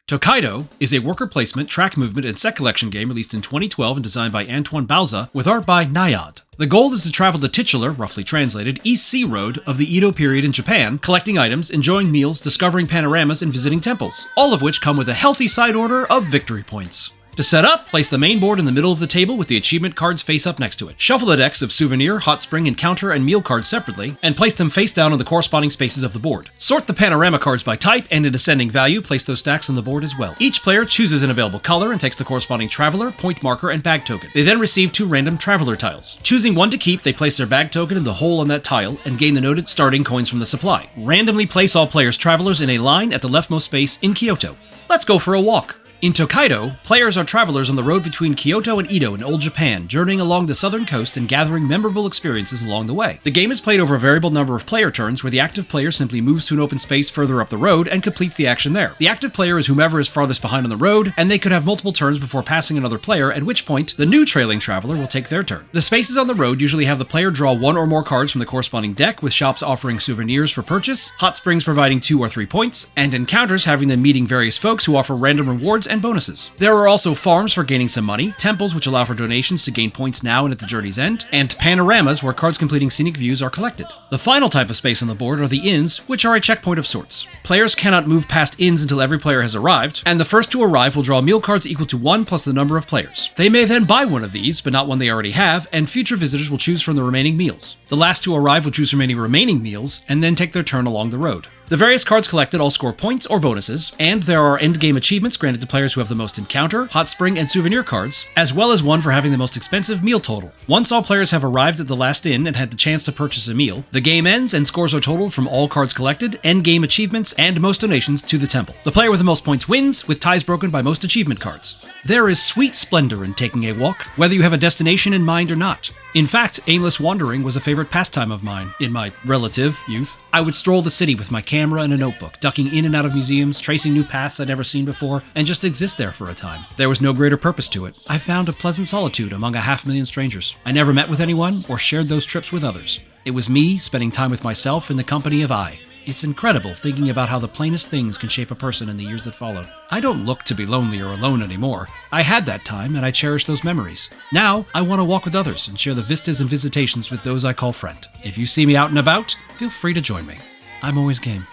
Tokaido is a worker placement, track movement, and set collection game released in 2012 and designed by Antoine Bauza, with art by Nayad. The goal is to travel the titular, roughly translated, East Sea Road of the Edo period in Japan, collecting items, enjoying meals, discovering panoramas, and visiting temples, all of which come with a healthy side order of victory points. To set up, place the main board in the middle of the table with the achievement cards face up next to it. Shuffle the decks of souvenir, hot spring, encounter, and meal cards separately, and place them face down on the corresponding spaces of the board. Sort the panorama cards by type, and in descending value, place those stacks on the board as well. Each player chooses an available color and takes the corresponding traveler, point marker, and bag token. They then receive 2 random traveler tiles. Choosing one to keep, they place their bag token in the hole on that tile, and gain the noted starting coins from the supply. Randomly place all players' travelers in a line at the leftmost space in Kyoto. Let's go for a walk. In Tokaido, players are travelers on the road between Kyoto and Edo in Old Japan, journeying along the southern coast and gathering memorable experiences along the way. The game is played over a variable number of player turns, where the active player simply moves to an open space further up the road and completes the action there. The active player is whomever is farthest behind on the road, and they could have multiple turns before passing another player, at which point the new trailing traveler will take their turn. The spaces on the road usually have the player draw 1 or more cards from the corresponding deck, with shops offering souvenirs for purchase, hot springs providing 2 or 3 points, and encounters having them meeting various folks who offer random rewards and bonuses. There are also farms for gaining some money, temples which allow for donations to gain points now and at the journey's end, and panoramas where cards completing scenic views are collected. The final type of space on the board are the inns, which are a checkpoint of sorts. Players cannot move past inns until every player has arrived, and the first to arrive will draw meal cards equal to 1 plus the number of players. They may then buy one of these, but not one they already have, and future visitors will choose from the remaining meals. The last to arrive will choose from any remaining meals, and then take their turn along the road. The various cards collected all score points or bonuses, and there are endgame achievements granted to players who have the most encounter, hot spring, and souvenir cards, as well as one for having the most expensive meal total. Once all players have arrived at the last inn and had the chance to purchase a meal, the game ends and scores are totaled from all cards collected, endgame achievements, and most donations to the temple. The player with the most points wins, with ties broken by most achievement cards. There is sweet splendor in taking a walk, whether you have a destination in mind or not. In fact, aimless wandering was a favorite pastime of mine in my relative youth. I would stroll the city with my camera and a notebook, ducking in and out of museums, tracing new paths I'd never seen before, and just exist there for a time. There was no greater purpose to it. I found a pleasant solitude among 500,000 strangers. I never met with anyone or shared those trips with others. It was me spending time with myself in the company of I. It's incredible thinking about how the plainest things can shape a person in the years that followed. I don't look to be lonely or alone anymore. I had that time and I cherish those memories. Now, I want to walk with others and share the vistas and visitations with those I call friend. If you see me out and about, feel free to join me. I'm always game.